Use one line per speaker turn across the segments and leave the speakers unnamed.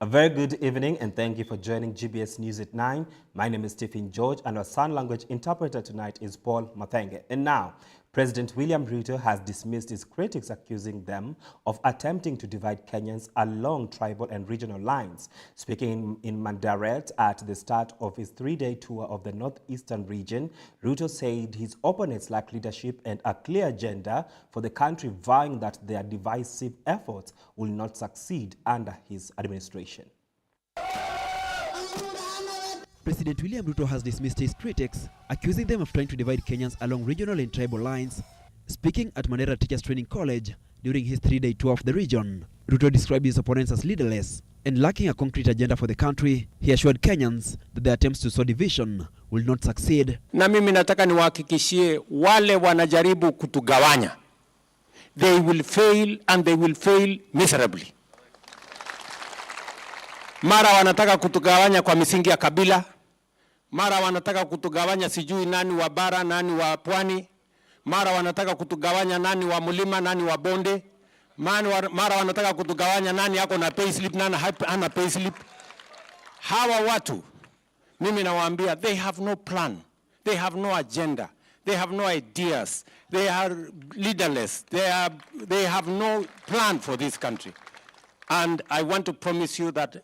A very good evening and thank you for joining GBS News at 9. My name is Stephen George and our sign language interpreter tonight is Paul Mathenge. And now, President William Ruto has dismissed his critics, accusing them of attempting to divide Kenyans along tribal and regional lines. Speaking in Mandaret at the start of his three-day tour of the northeastern region, Ruto said his opponents lack leadership and a clear agenda for the country, vowing that their divisive efforts will not succeed under his administration.
President William Ruto has dismissed his critics, accusing them of trying to divide Kenyans along regional and tribal lines. Speaking at Mandera Teachers Training College during his three-day tour of the region, Ruto described his opponents as leaderless and lacking a concrete agenda for the country. He assured Kenyans that their attempts to sow division will not succeed.
Na mimi nataka niwahakikishie wale wanajaribu kutugawanya, they will fail and they will fail miserably. Mara wanataka kutugawanya kwa misingi ya kabila, mara wanataka kutugawanya sijui nani wa bara, nani wa pwani, mara wanataka kutugawanya nani wa mulima, nani wa bonde, mara wanataka kutugawanya nani yako na payslip, nani hana payslip. Hawa watu, mimi nawaambia, they have no plan, they have no agenda, they have no ideas, they are leaderless, they have no plan for this country. And I want to promise you that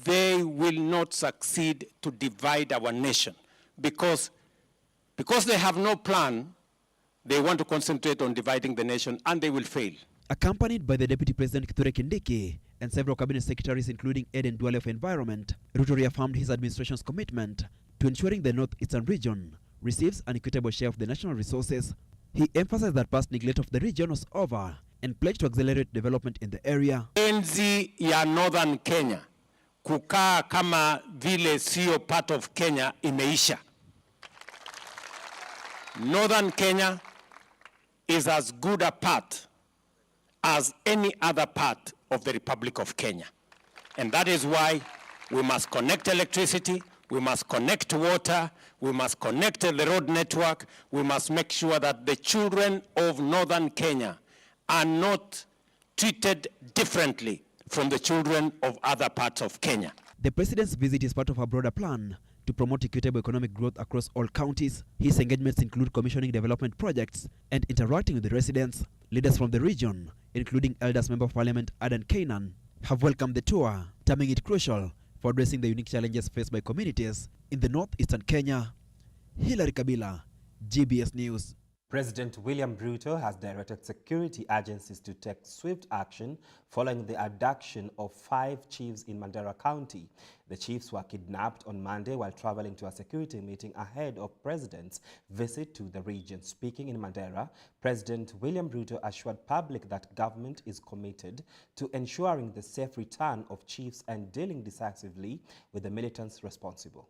they will not succeed to divide our nation because they have no plan. They want to concentrate on dividing the nation and they will fail.
Accompanied by the Deputy President Kithure Kindiki and several cabinet secretaries including Eden Duale of Environment, Ruto reaffirmed his administration's commitment to ensuring the northeastern region receives an equitable share of the national resources. He emphasized that past neglect of the region was over and pledged to accelerate development in the area.
Enzi ya Northern Kenya kukaa kama vile sio part of Kenya imeisha. Northern Kenya is as good a part as any other part of the Republic of Kenya. And that is why we must connect electricity, we must connect water, we must connect the road network, we must make sure that the children of Northern Kenya are not treated differently from the children of other parts of Kenya.
The president's visit is part of a broader plan to promote equitable economic growth across all counties. His engagements include commissioning development projects and interacting with the residents. Leaders from the region, including Elders Member of Parliament Adan Kainan, have welcomed the tour, terming it crucial for addressing the unique challenges faced by communities in the northeastern Kenya. Hilary Kabila, GBS News.
President William Ruto has directed security agencies to take swift action following the abduction of 5 chiefs in Mandera County. The chiefs were kidnapped on Monday while traveling to a security meeting ahead of President's visit to the region. Speaking in Mandera, President William Ruto assured public that government is committed to ensuring the safe return of chiefs and dealing decisively with the militants responsible.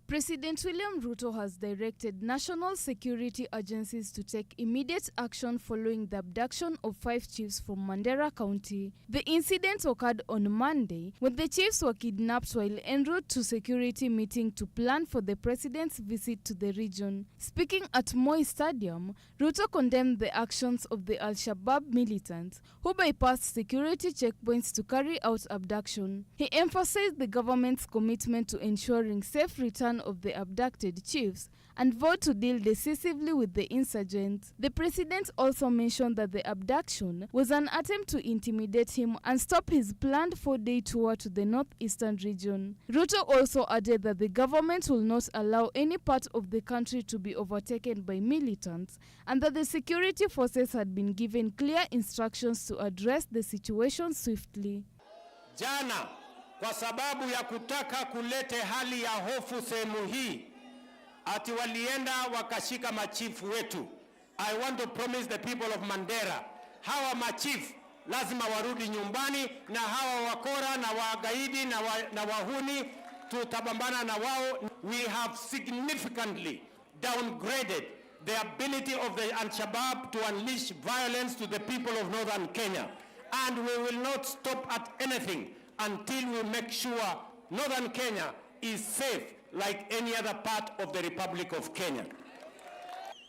President William Ruto has directed national security agencies to take immediate action following the abduction of 5 chiefs from Mandera County. The incident occurred on Monday when the chiefs were kidnapped while en route to security meeting to plan for the president's visit to the region. Speaking at Moi Stadium, Ruto condemned the actions of the Al-Shabaab militants who bypassed security checkpoints to carry out abduction. He emphasized the government's commitment to ensuring safe return of the abducted chiefs and vowed to deal decisively with the insurgents. The president also mentioned that the abduction was an attempt to intimidate him and stop his planned 4-day tour to the northeastern region. Ruto also added that the government will not allow any part of the country to be overtaken by militants and that the security forces had been given clear instructions to address the situation swiftly.
Jana, kwa sababu ya kutaka kulete hali ya hofu sehemu hii, ati walienda wakashika machifu wetu. I want to promise the people of Mandera, hawa machifu lazima warudi nyumbani, na hawa wakora na wagaidi na wahuni tutabambana na wao. We have significantly downgraded the ability of the Al-Shabaab to unleash violence to the people of Northern Kenya. And we will not stop at anything until we make sure Northern Kenya is safe like any other part of the Republic of Kenya.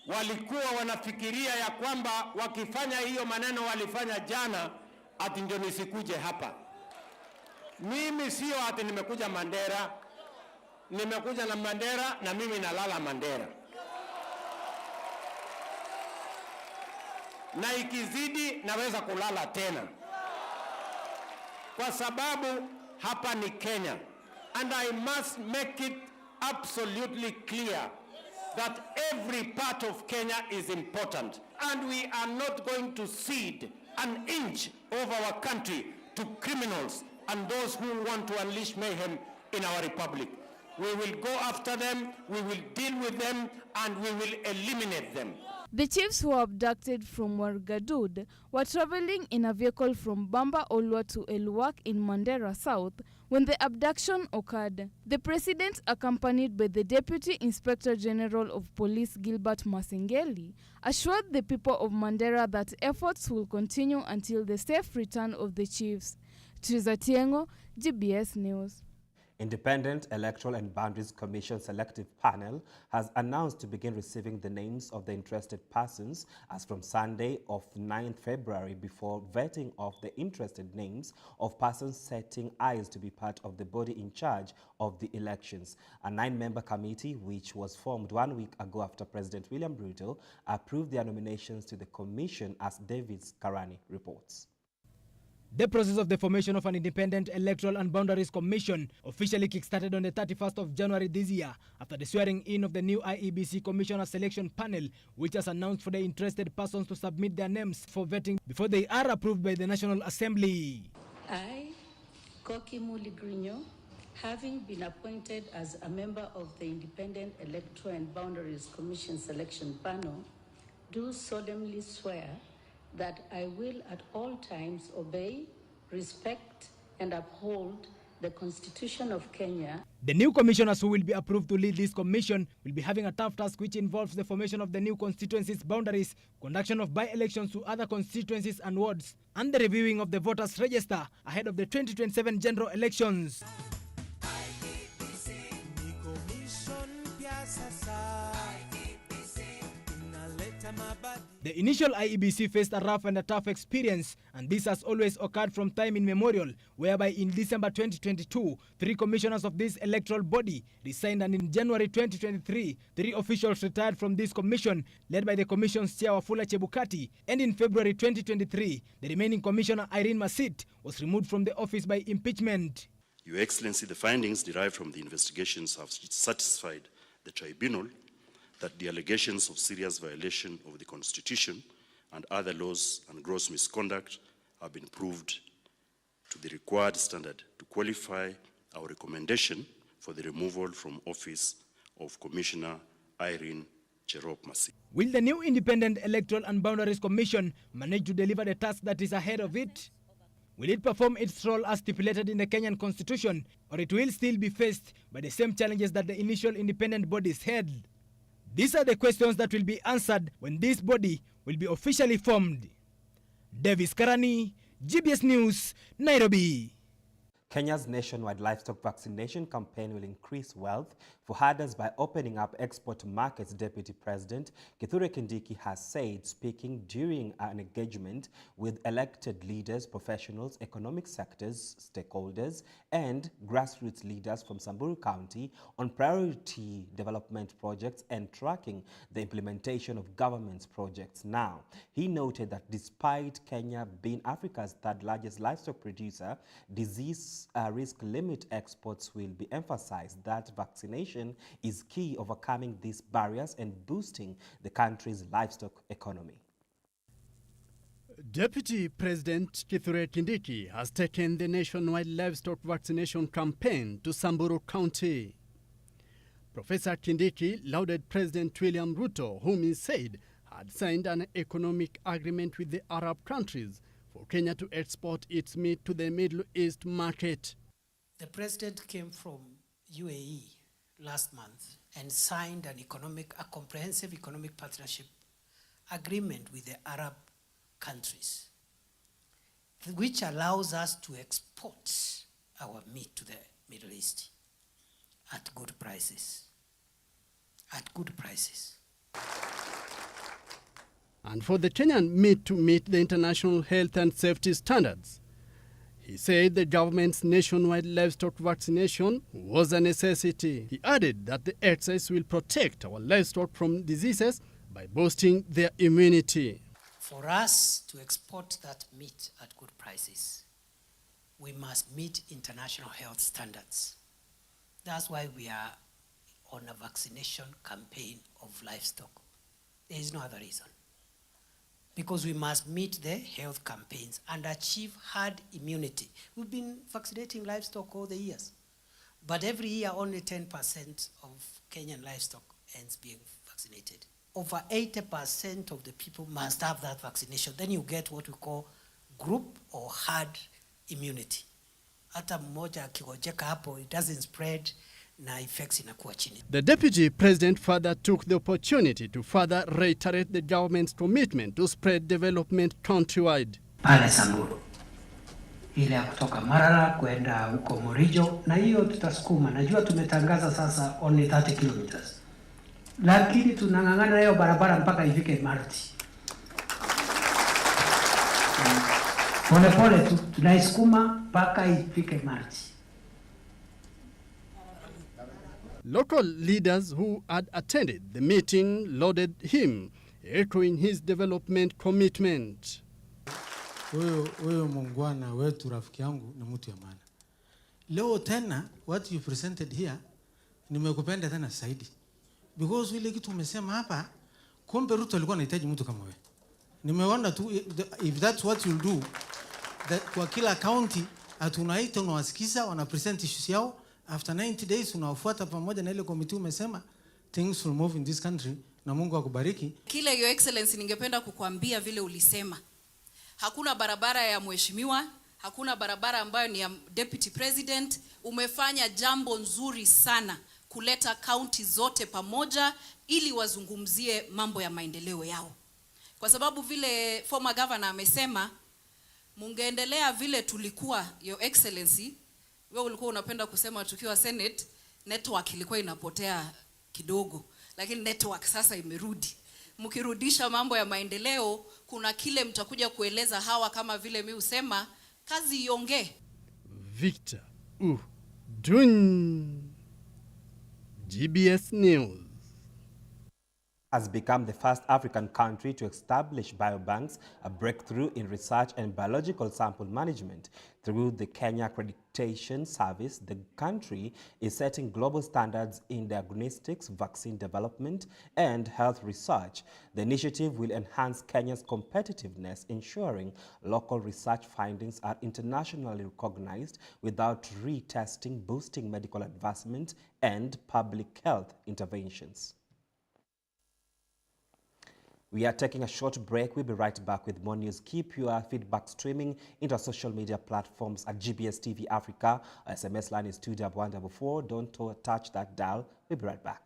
Walikuwa wanafikiria ya kwamba wakifanya hiyo maneno walifanya jana, ati ndio nisikuje hapa. Mimi sio ati nimekuja Mandera. Nimekuja na Mandera na mimi nalala Mandera. Na ikizidi naweza kulala tena. Kwa sababu hapa ni Kenya. And I must make it absolutely clear that every part of Kenya is important. And we are not going to cede an inch of our country to criminals and those who want to unleash mayhem in our republic. We will go after them, we will deal with them, and we will eliminate them.
The chiefs who were abducted from Wargadud were traveling in a vehicle from Bamba Olwa to Elwak in Mandera South when the abduction occurred. The president, accompanied by the Deputy Inspector General of Police Gilbert Masengeli, assured the people of Mandera that efforts will continue until the safe return of the chiefs. Teresa Tiengo, GBS News.
Independent Electoral and Boundaries Commission Selective Panel has announced to begin receiving the names of the interested persons as from Sunday of 9th February before vetting of the interested names of persons setting eyes to be part of the body in charge of the elections. A 9-member committee, which was formed 1 week ago after President William Ruto approved their nominations to the commission, as David Karani reports.
The process of the formation of an Independent Electoral and Boundaries Commission officially kick-started on the 31st of January this year after the swearing-in of the new IEBC Commissioner Selection Panel, which has announced for the interested persons to submit their names for vetting before they are approved by the National Assembly.
I, Koki Muligrino, having been appointed as a member of the Independent Electoral and Boundaries Commission Selection Panel, do solemnly swear that I will at all times obey, respect, and uphold the Constitution of Kenya.
The new commissioners who will be approved to lead this commission will be having a tough task which involves the formation of the new constituencies' boundaries, conduction of by-elections to other constituencies and wards, and the reviewing of the voters' register ahead of the 2027 general elections. The initial IEBC faced a rough and a tough experience, and this has always occurred from time immemorial, whereby in December 2022, 3 commissioners of this electoral body resigned, and in January 2023, 3 officials retired from this commission, led by the commission's chair Wafula Chebukati, and in February 2023, the remaining commissioner Irene Masit was removed from the office by impeachment.
Your Excellency, the findings derived from the investigations have satisfied the tribunal that the allegations of serious violation of the Constitution and other laws and gross misconduct have been proved to the required standard to qualify our recommendation for the removal from office of Commissioner Irene Cherop Masi.
Will the new Independent Electoral and Boundaries Commission manage to deliver the task that is ahead of it? Will it perform its role as stipulated in the Kenyan Constitution, or it will still be faced by the same challenges that the initial independent bodies had? These are the questions that will be answered when this body will be officially formed. Davis Karani, GBS News, Nairobi.
Kenya's nationwide livestock vaccination campaign will increase wealth for herders by opening up export markets, Deputy President Kithure Kindiki has said, speaking during an engagement with elected leaders, professionals, economic sectors, stakeholders, and grassroots leaders from Samburu County on priority development projects and tracking the implementation of government's projects. Now, he noted that despite Kenya being Africa's 3rd largest livestock producer, disease risk limit exports will be emphasized that vaccination is key overcoming these barriers and boosting the country's livestock economy.
Deputy President Kithure Kindiki has taken the nationwide livestock vaccination campaign to Samburu County. Professor Kindiki lauded President William Ruto, whom he said had signed an economic agreement with the Arab countries for Kenya to export its meat to the Middle East market.
The president came from UAE last month and signed a comprehensive economic partnership agreement with the Arab countries, which allows us to export our meat to the Middle East at good prices. At good prices.
And for the Kenyan meat to meet the international health and safety standards, He said the government's nationwide livestock vaccination was a necessity. He added that the exercise will protect our livestock from diseases by boosting their immunity.
For us to export that meat at good prices, we must meet international health standards. That's why we are on a vaccination campaign of livestock. There is no other reason. Because we must meet the health campaigns and achieve herd immunity. We've been vaccinating livestock all the years, but every year only 10% of Kenyan livestock ends being vaccinated. Over 80% of the people must have that vaccination. Then you get what we call group or herd immunity. Hata mmoja akigojeka hapo, it doesn't spread na effects inakuwa chini.
The deputy president further took the opportunity to further reiterate the government's commitment to spread development countrywide.
Pale Samburu, ile ya kutoka Marara kwenda huko Morijo, na hiyo tutasukuma. Najua tumetangaza sasa only 30 kilometers, lakini tunang'ang'ana hiyo barabara mpaka ifike Marti. Pole pole tu tunaisukuma mpaka ifike Marti.
Local leaders who had attended the meeting lauded him, echoing his development commitment.
Wewe muungwana wetu, rafiki yangu na mtu ya maana. Leo tena what you presented here nimekupenda tena zaidi. Because ile kitu umesema hapa, kumbe Ruto alikuwa anahitaji mtu kama wewe. Nimeona tu if that's what you'll do, that kwa kila county atunaita unawasikiza, wana present issues yao. After 90 days unawafuata pamoja na ile committee umesema things will move in this country, na Mungu akubariki.
Kile Your Excellency ningependa kukuambia vile ulisema. Hakuna barabara ya mheshimiwa, hakuna barabara ambayo ni ya deputy president. Umefanya jambo nzuri sana kuleta county zote pamoja ili wazungumzie mambo ya maendeleo yao. Kwa sababu vile former governor amesema, mungeendelea vile tulikuwa, Your Excellency. Wewe ulikuwa unapenda kusema tukiwa Senate network ilikuwa inapotea kidogo, lakini network sasa imerudi. Mkirudisha mambo ya maendeleo, kuna kile mtakuja kueleza hawa, kama vile mimi usema, kazi iongee.
Victor Dun, GBS News.
Has become the first African country to establish biobanks, a breakthrough in research and biological sample management. Through the Kenya Accreditation Service, the country is setting global standards in diagnostics, vaccine development, and health research. The initiative will enhance Kenya's competitiveness, ensuring local research findings are internationally recognized without retesting, boosting medical advancement and public health interventions. We are taking a short break. We'll be right back with more news. Keep your feedback streaming into our social media platforms at GBS TV Africa. Our SMS line is 21144. Don't touch that dial. We'll be right back.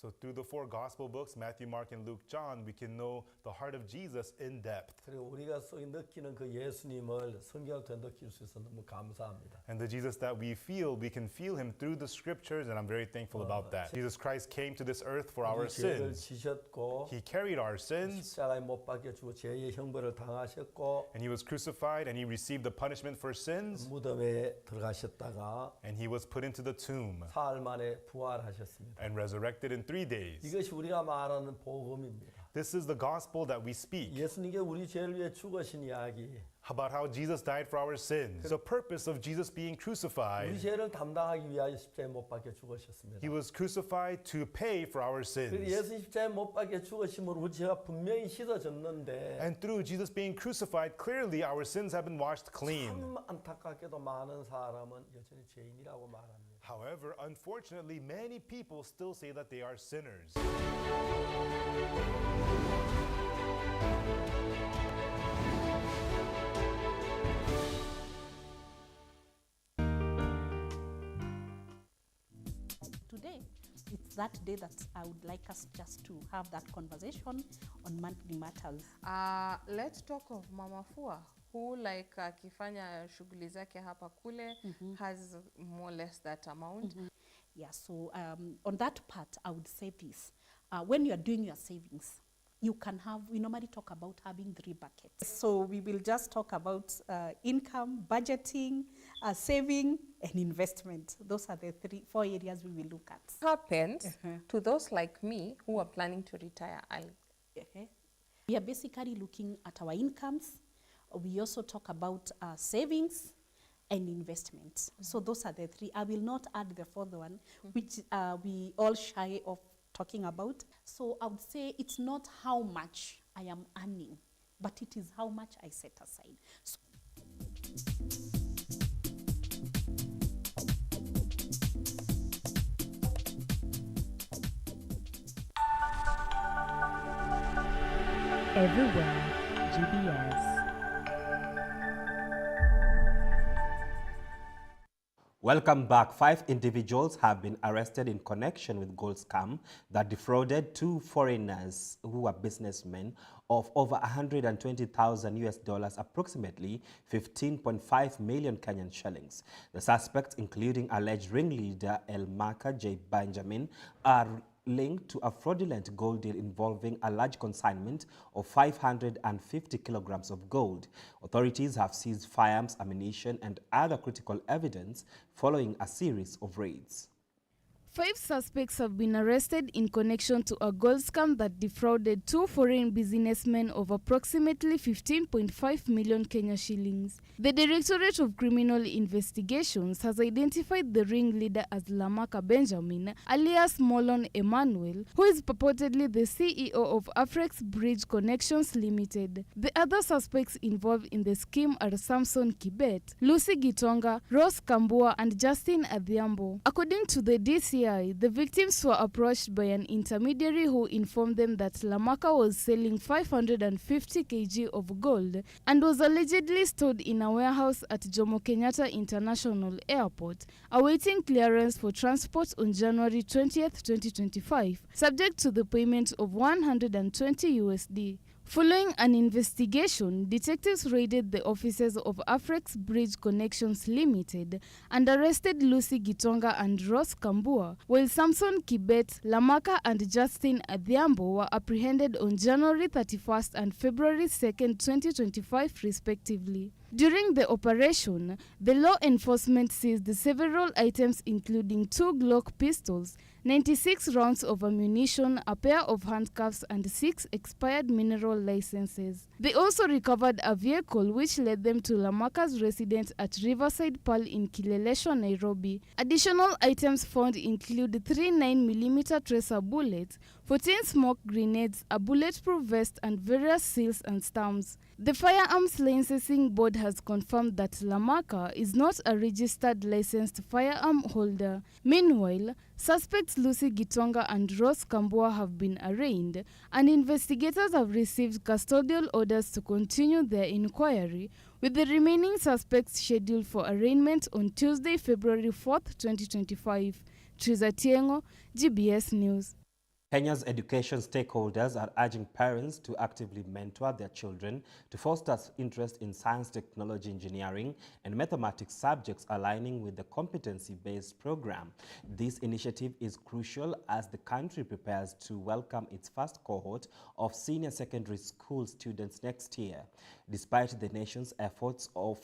So through the four gospel books, Matthew, Mark, and Luke, John, we can know the heart of Jesus in depth. And the Jesus that we can feel him through the scriptures, and I'm very thankful about that. Jesus Christ came to this earth for our sins. He carried our sins. And he was crucified, and he received the punishment for sins. And he was put into the tomb and resurrected in 3 days. This is the gospel that we speak.
예수님께 우리 죄를 위해 죽으신 이야기.
About how Jesus died for our sins. The purpose of Jesus being crucified.
우리 죄를 담당하기 위하여 십자가에 못 박혀 죽으셨습니다.
He was crucified to pay for our sins.
예수 십자가에 못 박혀 죽으심으로 우리 죄가 분명히 씻어졌는데
And through Jesus being crucified, clearly our sins have been washed clean.
참 안타깝게도 많은 사람은 여전히 죄인이라고 말합니다.
However, unfortunately, many people still say that they are sinners.
Today, it's that day that I would like us just to have that conversation on monthly matters.
Let's talk of Mama Fua, who like akifanya shughuli zake hapa kule has more or less that amount.
Yeah, so on that part, I would say this. When you are doing your savings, you can have, we normally talk about having 3 buckets. So we will just talk about income, budgeting, saving, and investment. Those are the 4 areas we will look at.
Happens to those like me who are planning to retire early.
We are basically looking at our incomes. We also talk about savings and investment. So those are the 3. I will not add the 4th one, which we all shy of talking about. So I would say it's not how much I am earning, but it is how much I set aside. So
everywhere, GBS.
Welcome back. 5 individuals have been arrested in connection with gold scam that defrauded 2 foreigners who are businessmen of over 120,000 US dollars, approximately 15.5 million Kenyan shillings. The suspects, including alleged ringleader Elmaka J. Benjamin, are linked to a fraudulent gold deal involving a large consignment of 550 kilograms of gold. Authorities have seized firearms, ammunition, and other critical evidence following a series of raids.
5 suspects have been arrested in connection to a gold scam that defrauded 2 foreign businessmen of approximately 15.5 million Kenya shillings. The Directorate of Criminal Investigations has identified the ringleader as Lamaka Benjamin, alias Molon Emmanuel, who is purportedly the CEO of Afrex Bridge Connections Limited. The other suspects involved in the scheme are Samson Kibet, Lucy Gitonga, Rose Kambua, and Justin Adhiambo. According to the DCI, the victims were approached by an intermediary who informed them that Lamaka was selling 550 kg of gold and was allegedly stored in a warehouse at Jomo Kenyatta International Airport, awaiting clearance for transport on January 20th, 2025, subject to the payment of 120 USD. Following an investigation, detectives raided the offices of Afrex Bridge Connections Limited and arrested Lucy Gitonga and Rose Kambua, while Samson Kibet, Lamaka, and Justin Adhiambo were apprehended on January 31st and February 2nd, 2025, respectively. During the operation, the law enforcement seized several items including 2 Glock pistols, 96 rounds of ammunition, a pair of handcuffs, and 6 expired mineral licenses. They also recovered a vehicle which led them to Lamaka's residence at Riverside Pearl in Kileleshwa, Nairobi. Additional items found include 3 9mm tracer bullets, 14 smoke grenades, a bulletproof vest, and various seals and stamps. The Firearms Licensing Board has confirmed that Lamaka is not a registered licensed firearm holder. Meanwhile, suspects Lucy Gitonga and Rose Kambua have been arraigned, and investigators have received custodial orders to continue their inquiry, with the remaining suspects scheduled for arraignment on Tuesday, February 4th, 2025. Triza Tiengo, GBS News.
Kenya's education stakeholders are urging parents to actively mentor their children to foster interest in science, technology, engineering, and mathematics subjects aligning with the competency-based program. This initiative is crucial as the country prepares to welcome its first cohort of senior secondary school students next year. despite the nation's efforts of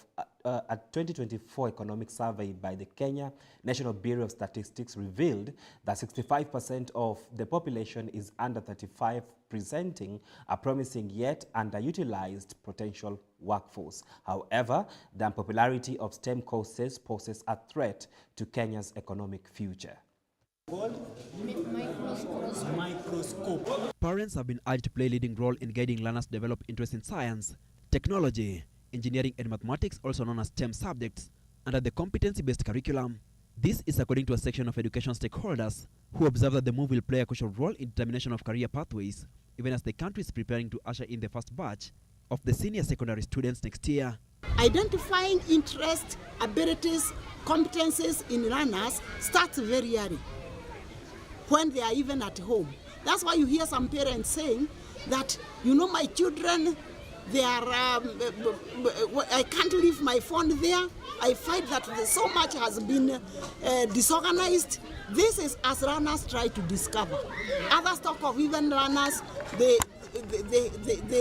a 2024 economic survey by the Kenya National Bureau of Statistics revealed that 65% of the population is under 35, presenting a promising yet underutilized potential workforce. However, the unpopularity of STEM courses poses a threat to Kenya's economic future.
Parents have been urged to play a leading role in guiding learners to develop interest in science, technology, engineering and mathematics, also known as STEM subjects, under the competency-based curriculum. This is according to a section of education stakeholders who observe that the move will play a crucial role in determination of career pathways, even as the country is preparing to usher in the first batch of the senior secondary students next year.
Identifying interest, abilities, competencies in learners starts very early, when they are even at home. That's why you hear some parents saying that, you know, my children, they are, I can't leave my phone there. I find that so much has been disorganized. This is as learners try to discover. Others talk of even learners, they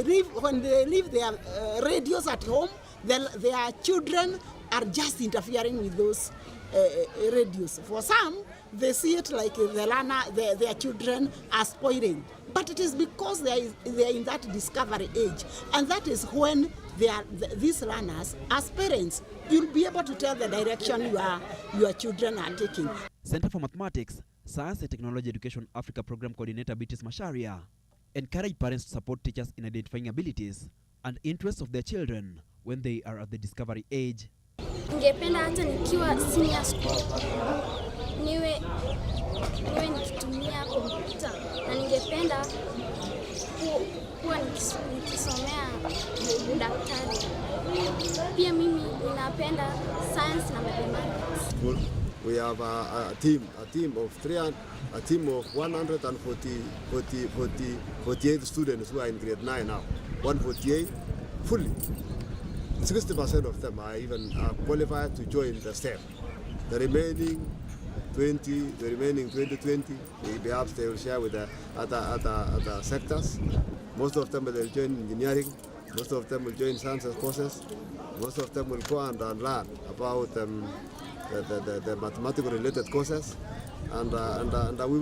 leave, when they leave their radios at home, their children are just interfering with those radios. For some, they see it like their children are spoiling. But it is because they are in that discovery age. And that is when these learners, as parents, you'll be able to tell the direction your children are taking.
Center for Mathematics, Science and Technology Education Africa Program Coordinator Beatrice Masharia encourage parents to support teachers in identifying abilities and interests of their children when they are at the discovery age.
Ningependa hata nikiwa senior school niwe nikitumia kompyuta na ningependa kuwa nikisomea udaktari. Pia mimi ninapenda science na mathematics.
We have a team of 148 students who are in grade 9 now. 148 fully. 60% of them are even qualified to join the STEM. The remaining 20, perhaps they will share with the other sectors. Most of them will join engineering. Most of them will join sciences courses. Most of them will go and learn about the mathematical related courses, and we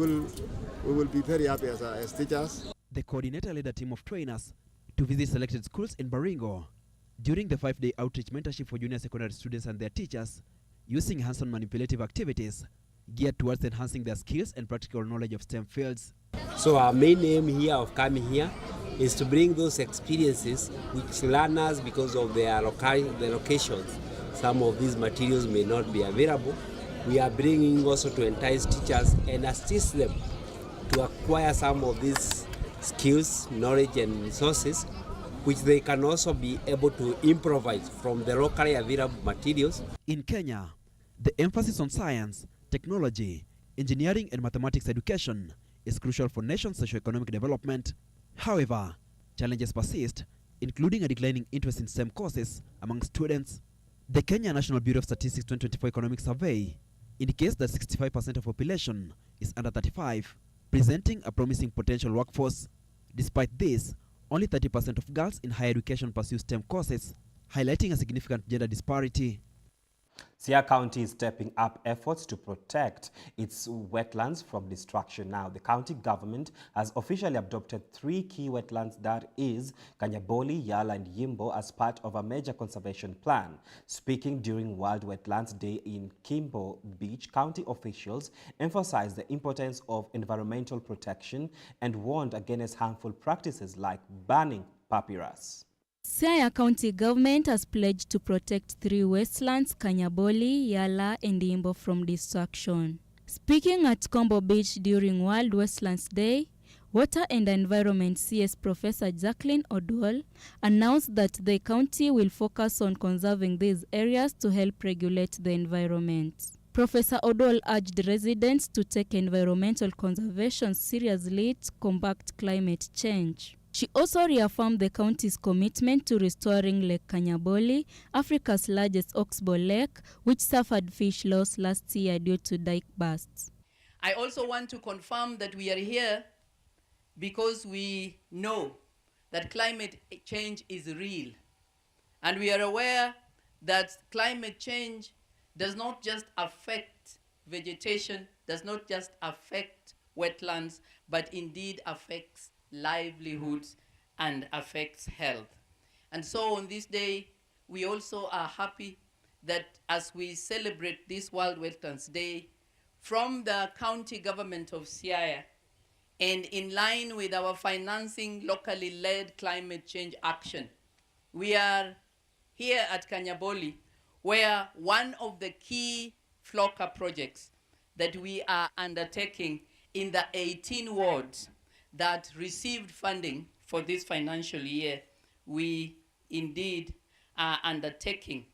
will be very happy as teachers.
The coordinator led a team of trainers to visit selected schools in Baringo during the 5-day outreach mentorship for junior secondary students and their teachers, using hands-on manipulative activities geared towards enhancing their skills and practical knowledge of STEM fields.
So our main aim here of coming here is to bring those experiences which learners, because of their locations, some of these materials may not be available. We are bringing also to entice teachers and assist them to acquire some of these skills, knowledge and resources, which they can also be able to improvise from the locally available materials.
In Kenya, the emphasis on science, technology, engineering and mathematics education is crucial for nation's socio-economic development. However, challenges persist, including a declining interest in STEM courses among students. The Kenya National Bureau of Statistics 2024 Economic Survey indicates that 65% of population is under 35, presenting a promising potential workforce. Despite this, only 30% of girls in higher education pursue STEM courses, highlighting a significant gender disparity.
Siaya County is stepping up efforts to protect its wetlands from destruction. Now, the county government has officially adopted 3 key wetlands, that is Kanyaboli, Yala and Yimbo, as part of a major conservation plan. Speaking during World Wetlands Day in Kimbo Beach, county officials emphasized the importance of environmental protection and warned against harmful practices like burning papyrus.
Siaya County government has pledged to protect 3 wastelands, Kanyaboli, Yala and Yimbo, from destruction. Speaking at Kimbo Beach during World Wetlands Day, Water and Environment CS Professor Jacqueline Odwal announced that the county will focus on conserving these areas to help regulate the environment. Professor Odwal urged residents to take environmental conservation seriously to combat climate change. She also reaffirmed the county's commitment to restoring Lake Kanyaboli, Africa's largest oxbow lake, which suffered fish loss last year due to dike bursts.
I also want to confirm that we are here because we know that climate change is real And we are aware that climate change does not just affect vegetation, does not just affect wetlands, but indeed affects livelihoods and affects health. And so on this day, we also are happy that as we celebrate this World Wetlands Day, from the county government of Siaya, and in line with our financing locally led climate change action, we are here at Kanyaboli, where one of the key FLOCA projects that we are undertaking in the 18 wards that received funding for this financial year, we indeed are undertaking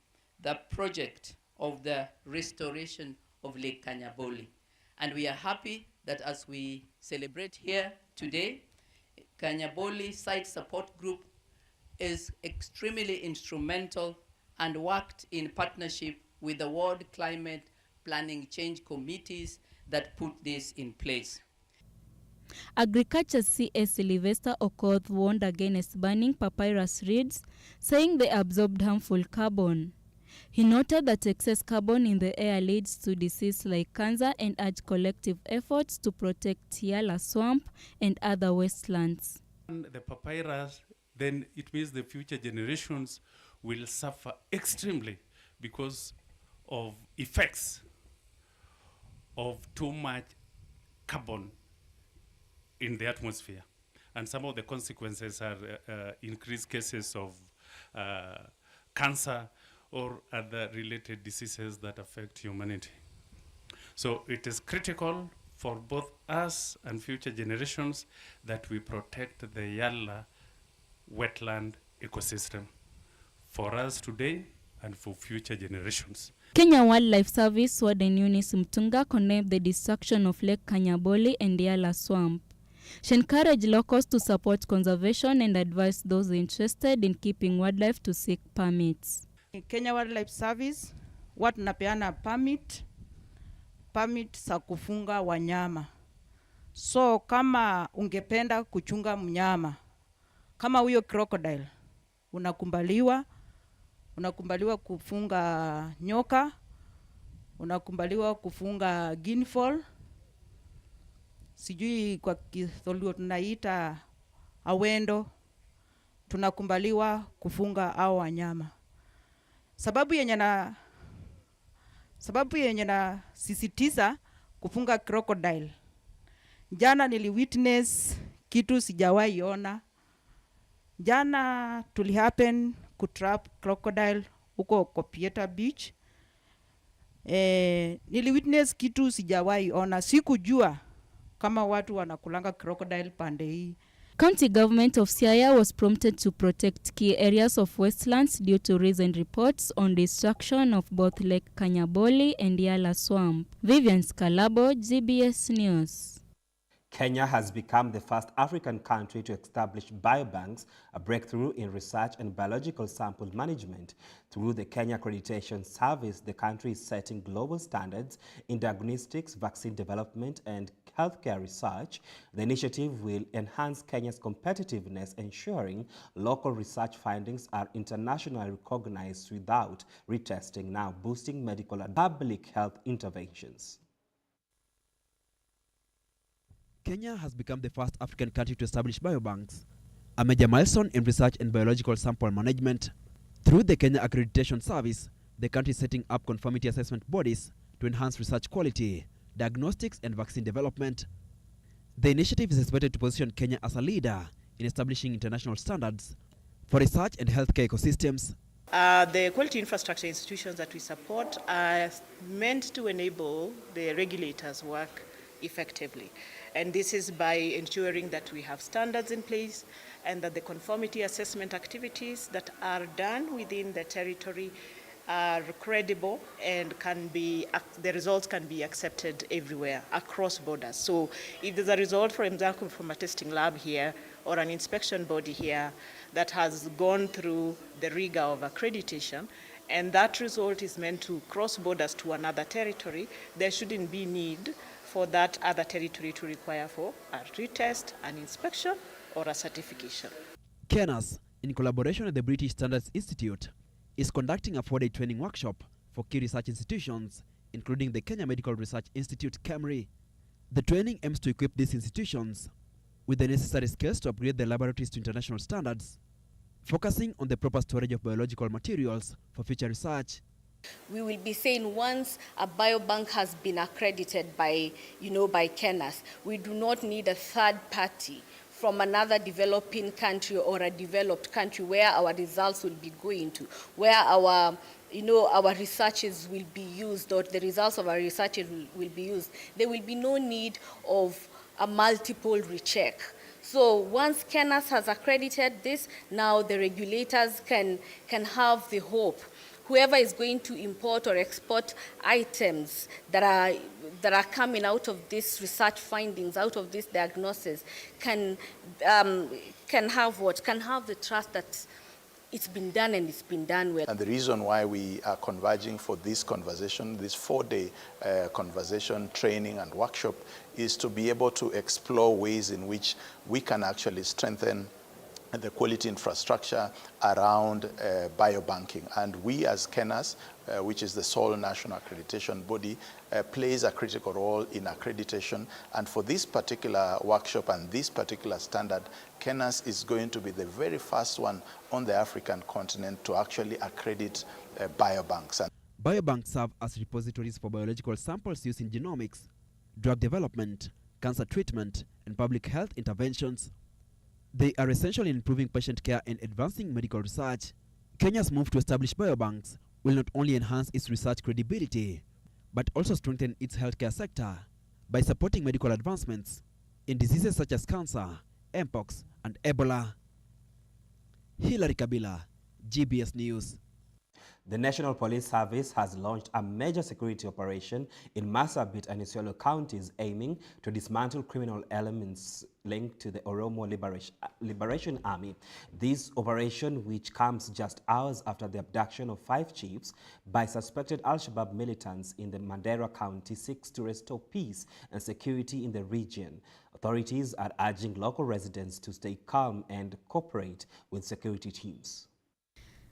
the project of the restoration of Lake Kanyaboli. And we are happy that as we celebrate here today, Kanyaboli Site Support Group is extremely instrumental and worked in partnership with the World Climate Planning Change Committees that put this in place.
Agriculture CS Sylvester Okoth warned against burning papyrus reeds, saying they absorbed harmful carbon. He noted that excess carbon in the air leads to disease like cancer and urged collective efforts to protect Yala swamp and other wastelands.
The papyrus, then it means the future generations will suffer extremely because of effects of too much carbon in the atmosphere. And some of the consequences are increased cases of cancer or other related diseases that affect humanity. So it is critical for both us and future generations that we protect the Yala wetland ecosystem for us today and for future generations.
Kenya Wildlife Service Warden Eunice Mtunga condemned the destruction of Lake Kanyaboli and Yala swamp. She encouraged locals to support conservation and advised those interested in keeping wildlife to seek permits.
Kenya Wildlife Service tunapeana permit za kufunga wanyama. So kama ungependa kuchunga mnyama kama huyo crocodile, unakumbaliwa kufunga nyoka, unakumbaliwa kufunga guinea-fowl, sijui kwa Kizoluo tunaita awendo, tunakumbaliwa kufunga hao wanyama. Sababu yenye na sisitiza kufunga crocodile. Jana niliwitness kitu sijawahi ona. Jana tulihappen kutrap crocodile huko Kopieta Beach. Niliwitness kitu sijawahi ona. Sikujua kama watu wanakulanga crocodile pande hii.
County government of Siaya was prompted to protect key areas of wastelands due to recent reports on destruction of both Lake Kanyaboli and Yala swamp. Vivian Scalabo, GBS News.
Kenya has become the first African country to establish biobanks, a breakthrough in research and biological sample management. Through the Kenya Accreditation Service, the country is setting global standards in diagnostics, vaccine development, and healthcare research. The initiative will enhance Kenya's competitiveness, ensuring local research findings are internationally recognized without retesting, now boosting medical and public health interventions.
Kenya has become the first African country to establish biobanks, a major milestone in research and biological sample management. Through the Kenya Accreditation Service, the country is setting up conformity assessment bodies to enhance research quality, diagnostics, and vaccine development. The initiative is expected to position Kenya as a leader in establishing international standards for research and healthcare ecosystems.
The quality infrastructure institutions that we support are meant to enable the regulators' work effectively. And this is by ensuring that we have standards in place and that the conformity assessment activities that are done within the territory are credible and the results can be accepted everywhere across borders. So if there's a result, for example, from a testing lab here or an inspection body here that has gone through the rigor of accreditation, and that result is meant to cross borders to another territory, there shouldn't be need for that other territory to require for a retest, an inspection, or a certification.
KENAS in collaboration with the British Standards Institute, is conducting a 4-day training workshop for key research institutions, including the Kenya Medical Research Institute, KEMRI. The training aims to equip these institutions with the necessary skills to upgrade their laboratories to international standards, focusing on the proper storage of biological materials for future research.
We will be saying once a biobank has been accredited by KENAS, we do not need a third party from another developing country or a developed country where our results will be going to, where our researches will be used, or the results of our research will be used. There will be no need of a multiple recheck. So once KENAS has accredited this, now the regulators can have the hope. Whoever is going to import or export items that are coming out of this research findings, out of this diagnosis, can have what? Can have the trust that it's been done and it's been done well.
And the reason why we are converging for this conversation, this 4-day conversation, training and workshop, is to be able to explore ways in which we can actually strengthen the quality infrastructure around biobanking. And we as KENAS, which is the sole national accreditation body, plays a critical role in accreditation. And for this particular workshop and this particular standard, KENAS is going to be the very first one on the African continent to actually accredit biobanks.
Biobanks serve as repositories for biological samples used in genomics, drug development, cancer treatment, and public health interventions. They are essential in improving patient care and advancing medical research. Kenya's move to establish biobanks will not only enhance its research credibility, but also strengthen its healthcare sector by supporting medical advancements in diseases such as cancer, mpox, and Ebola. Hilary Kabila, GBS News.
The National Police Service has launched a major security operation in Marsabit and Isiolo counties aiming to dismantle criminal elements linked to the Oromo Liberation Army. This operation, which comes just hours after the abduction of 5 chiefs by suspected Al-Shabaab militants in the Mandera County, seeks to restore peace and security in the region. Authorities are urging local residents to stay calm and cooperate with security teams.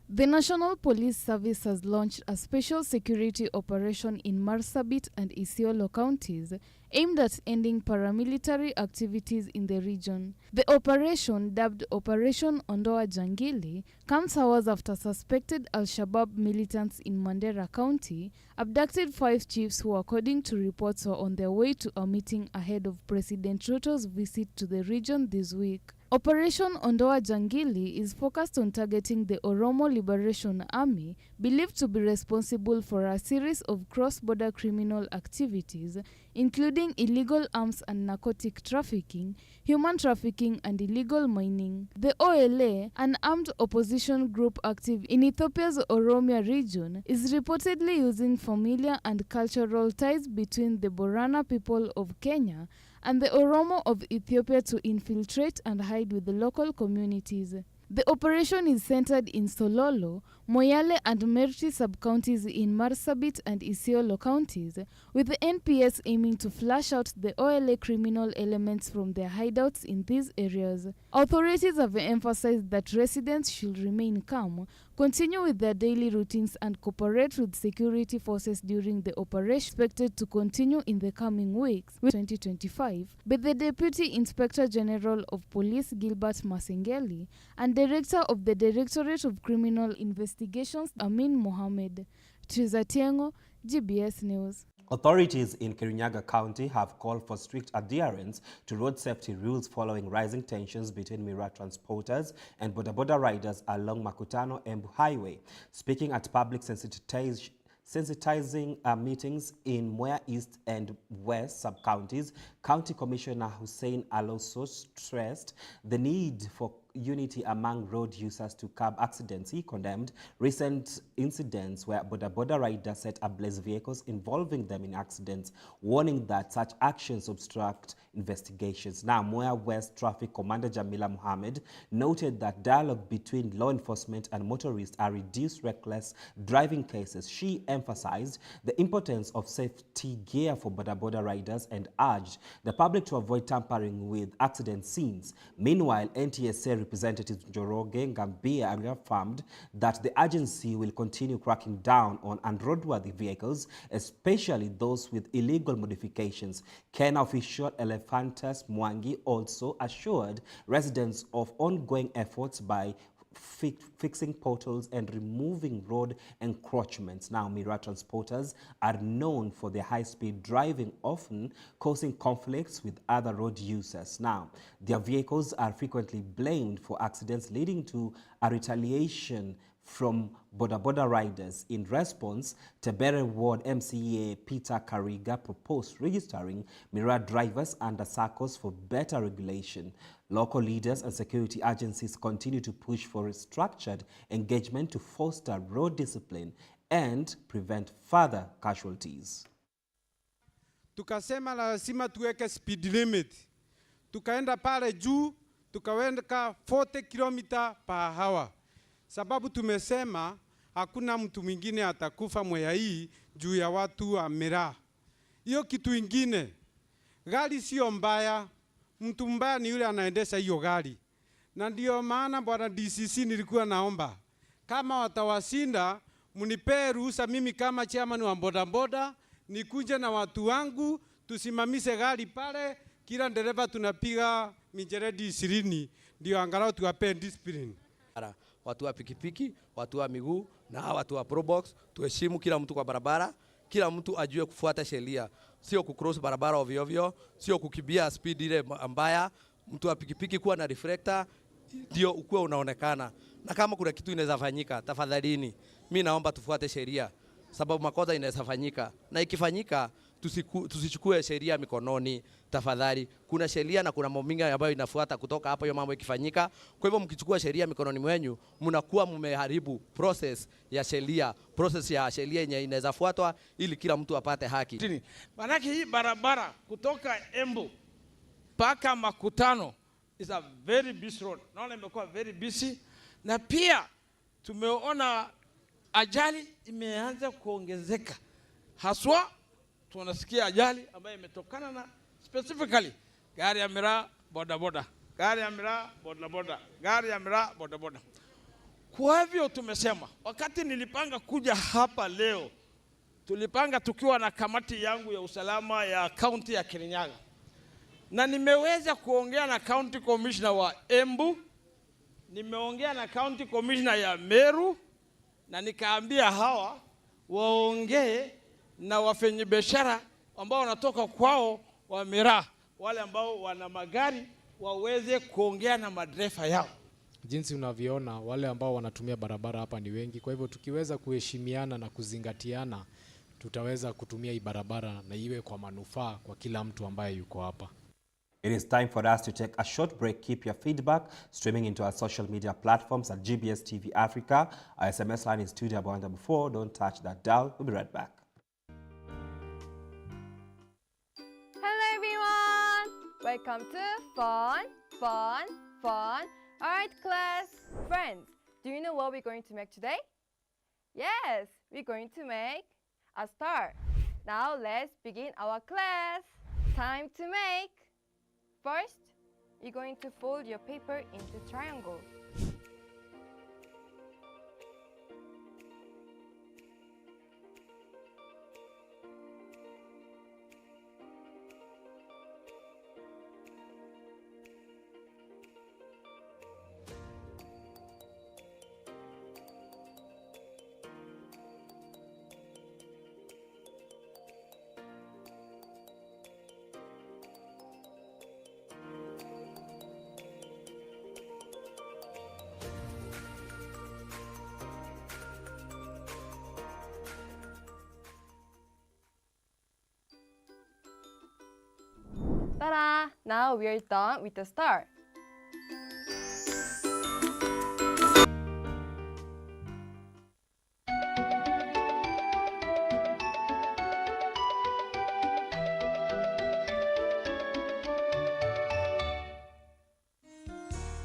The National Police Service has launched a special security operation in Marsabit and Isiolo counties aimed at ending paramilitary activities in the region. The operation, dubbed Operation Ondoa Jangili, comes hours after suspected Al-Shabaab militants in Mandera County abducted 5 chiefs who, according to reports, were on their way to a meeting ahead of President Ruto's visit to the region this week. Operation Ondoa Jangili is focused on targeting the Oromo Liberation Army, believed to be responsible for a series of cross-border criminal activities, including illegal arms and narcotic trafficking, human trafficking, and illegal mining. The OLA, an armed opposition group active in Ethiopia's Oromia region, is reportedly using familiar and cultural ties between the Borana people of Kenya and the Oromo of Ethiopia to infiltrate and hide with the local communities. The operation is centered in Sololo, Moyale and Merti sub-counties in Marsabit and Isiolo counties, with the NPS aiming to flush out the OLA criminal elements from their hideouts in these areas. Authorities have emphasized that residents should remain calm, continue with their daily routines and cooperate with security forces during the operation, expected to continue in the coming weeks, with 2025. But the Deputy Inspector General of Police, Gilbert Masengeli, and Director of the Directorate of Criminal Investigations, Amin Mohammed. Triza Tiengo, GBS News.
Authorities in Kirinyaga County have called for strict adherence to road safety rules following rising tensions between Mira transporters and boda riders along Makutano Embu Highway. Speaking at public sensitizing meetings in Mwea East and West sub-counties, County Commissioner Hussein Aloso stressed the need for unity among road users to curb accidents. He condemned recent incidents where boda riders set ablaze vehicles involving them in accidents, warning that such actions obstruct investigations. Now, Mwea West Traffic Commander Jamila Mohammed noted that dialogue between law enforcement and motorists are reduced reckless driving cases. She emphasized the importance of safety gear for boda riders and urged the public to avoid tampering with accident scenes. Meanwhile, NTSA Representative Njoroge Ngambia reaffirmed that the agency will continue cracking down on unroadworthy vehicles, especially those with illegal modifications. Kenya official Elephantus Mwangi also assured residents of ongoing efforts by fixing potholes and removing road encroachments. Now, Mira transporters are known for their high-speed driving, often causing conflicts with other road users. Now, their vehicles are frequently blamed for accidents, leading to a retaliation from boda riders. In response, Tebere Ward MCA Peter Kariga proposed registering Mira drivers under SACCOs for better regulation. Local leaders and security agencies continue to push for a structured engagement to foster road discipline and prevent further casualties.
Tukasema lazima tuweke speed limit. Tukaenda pale juu, tukaweka 40 km per hour. Sababu tumesema hakuna mtu mwingine atakufa mwaya hii juu ya watu wa miraa. Hiyo kitu ingine, gari sio mbaya, mtu mbaya ni yule anaendesha hiyo gari. Na ndio maana bwana DCC nilikuwa naomba, kama watawasinda, munipee ruhusa mimi kama chairman wa bodaboda, nikuje na watu wangu, tusimamishe gari pale, kila dereva tunapiga mijeredi 20, ndio angalau tuwape discipline.
Watu wa pikipiki, watu wa miguu na watu wa probox, tuheshimu kila mtu kwa barabara, kila mtu ajue kufuata sheria, sio kucross barabara ovyo ovyo, sio kukimbia speed ile mbaya. Mtu wa pikipiki kuwa na reflector ndio ukuwa unaonekana. Na kama kuna kitu inaweza fanyika, tafadhalini mimi naomba tufuate sheria, sababu makosa inaweza fanyika, na ikifanyika tusichukue sheria mikononi tafadhali. Kuna sheria na kuna mambo mengi ambayo inafuata kutoka hapo hiyo mambo ikifanyika. Kwa hivyo mkichukua sheria mikononi mwenu, mnakuwa mmeharibu process ya sheria yenye inaweza fuatwa ili kila mtu apate haki.
Manake hii barabara kutoka Embu mpaka Makutano is a very busy road. Naona imekuwa very busy, na pia tumeona ajali imeanza kuongezeka. Haswa tunasikia ajali ambayo imetokana na specifically gari ya miraa bodaboda, gari ya miraa bodaboda, gari ya miraa bodaboda. Kwa hivyo tumesema, wakati nilipanga kuja hapa leo, tulipanga tukiwa na kamati yangu ya usalama ya county ya Kirinyaga, na nimeweza kuongea na county commissioner wa Embu, nimeongea na county commissioner ya Meru, na nikaambia hawa waongee na wafanyabiashara ambao wanatoka kwao wa miraa, wale ambao wana magari waweze kuongea na madereva yao.
Jinsi unavyoona wale ambao wanatumia barabara hapa ni wengi, kwa hivyo tukiweza kuheshimiana na kuzingatiana, tutaweza kutumia hii barabara na iwe kwa manufaa kwa kila mtu ambaye yuko hapa.
It is time for us to take a short break. Keep your feedback streaming into our social media platforms at GBS TV Africa. Our SMS line is 244. Don't touch that dial. We'll be right back.
Hello everyone! Welcome to Fun, Fun, Fun. Alright class, friends, do you know what we're going to make today? Yes, we're going to make a star. Now let's begin our class. Time to make. First, you're going to fold your paper into triangles. Ta-da! Now we're done with the star.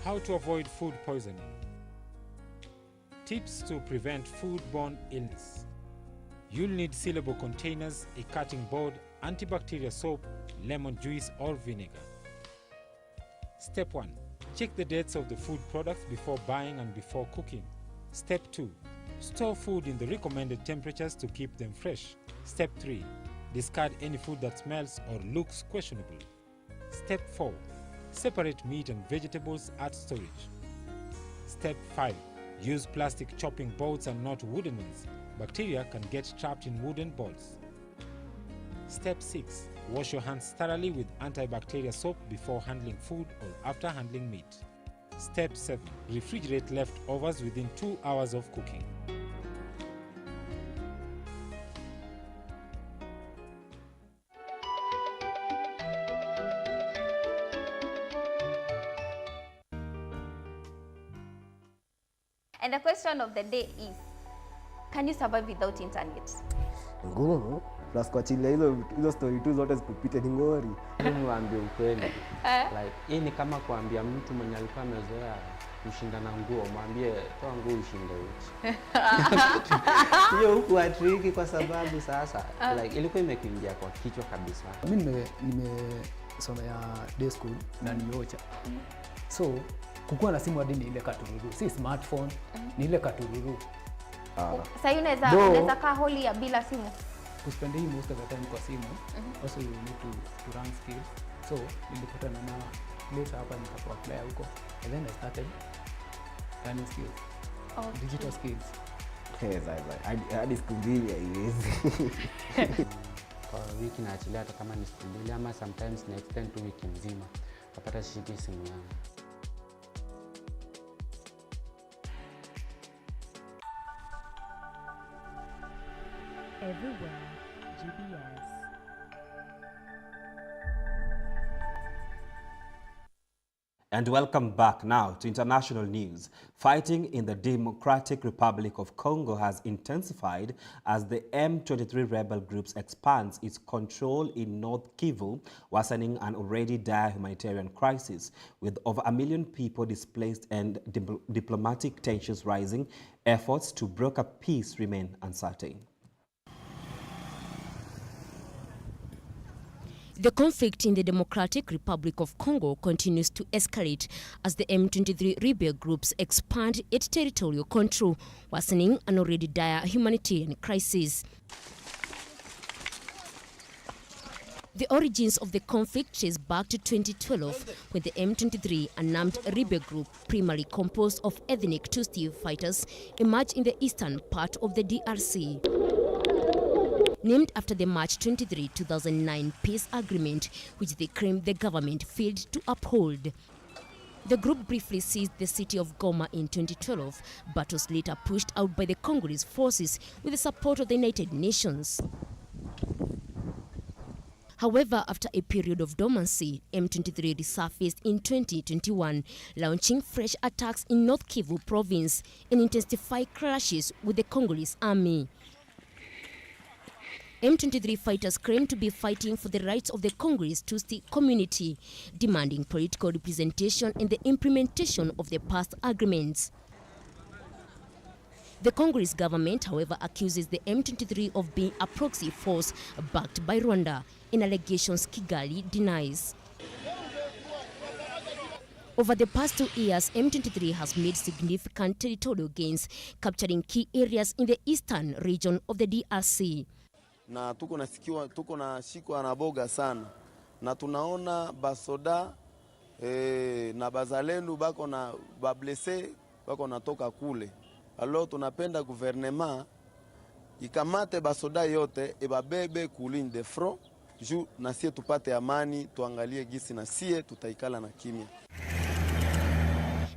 How to avoid food poisoning. Tips to prevent foodborne illness. You'll need sealable containers, a cutting board, antibacterial soap, lemon juice or vinegar. Step 1. Check the dates of the food products before buying and before cooking. Step 2. Store food in the recommended temperatures to keep them fresh. Step 3. Discard any food that smells or looks questionable. Step 4. Separate meat and vegetables at storage. Step 5. Use plastic chopping boards and not wooden ones. Bacteria can get trapped in wooden boards. Step 6. Wash your hands thoroughly with antibacterial soap before handling food or after handling meat. Step 7. Refrigerate leftovers within 2 hours of cooking.
And the question of the day is, can you survive without internet?
Ngumu, plus kuachilia hizo story tu zote zikupite ni ngori.
Niwaambie ukweli. Like hii ni kama kuambia mtu mwenye alikuwa amezoea kushindana nguo, mwambie toa nguo ushinde uchi. Hiyo huku atriki kwa sababu sasa like ilikuwa imekuingia kwa kichwa kabisa.
Mimi nimesomea day school na nimeocha. So kukuwa na simu hadi ni ile katururu, si smartphone, ni ile katururu.
Sasa unaweza kaa holi ya bila simu.
Kuspend hii most of the time kwa simu. Also you need to run skills. So nilikutana na later hapa nikakuwa player huko. And then I started learning skills.
Okay.
Digital skills.
Yes, hadi siku mbili haiwezi.
Kwa wiki naachilia hata kama ni siku mbili ama sometimes na extend to wiki nzima. Napata shiki simu yangu.
Everywhere, GBS.
And welcome back now to international news. Fighting in the Democratic Republic of Congo has intensified as the M23 rebel groups expands its control in North Kivu, worsening an already dire humanitarian crisis. With over 1 million people displaced and diplomatic tensions rising, efforts to broker peace remain uncertain.
The conflict in the Democratic Republic of Congo continues to escalate as the M23 rebel groups expand its territorial control, worsening an already dire humanitarian crisis. The origins of the conflict trace back to 2012, when the M23, an armed rebel group primarily composed of ethnic Tutsi fighters, emerged in the eastern part of the DRC. Named after the March 23, 2009 peace agreement, which they claimed the government failed to uphold. The group briefly seized the city of Goma in 2012, but was later pushed out by the Congolese forces with the support of the United Nations. However, after a period of dormancy, M23 resurfaced in 2021, launching fresh attacks in North Kivu province and intensified clashes with the Congolese army. M23 fighters claim to be fighting for the rights of the Congolese Tutsi community, demanding political representation and the implementation of the past agreements. The Congolese government, however, accuses the M23 of being a proxy force backed by Rwanda, in allegations Kigali denies. Over the past 2 years, M23 has made significant territorial gains, capturing key areas in the eastern region of the DRC.
Na tuko na shikwa na boga sana na tunaona basoda na bazalendo bako na bablese bako natoka kule. Alors tunapenda gouvernement ikamate basoda yote ebabebe kuline de front juu na sie tupate amani, tuangalie gisi na sie tutaikala na kimya.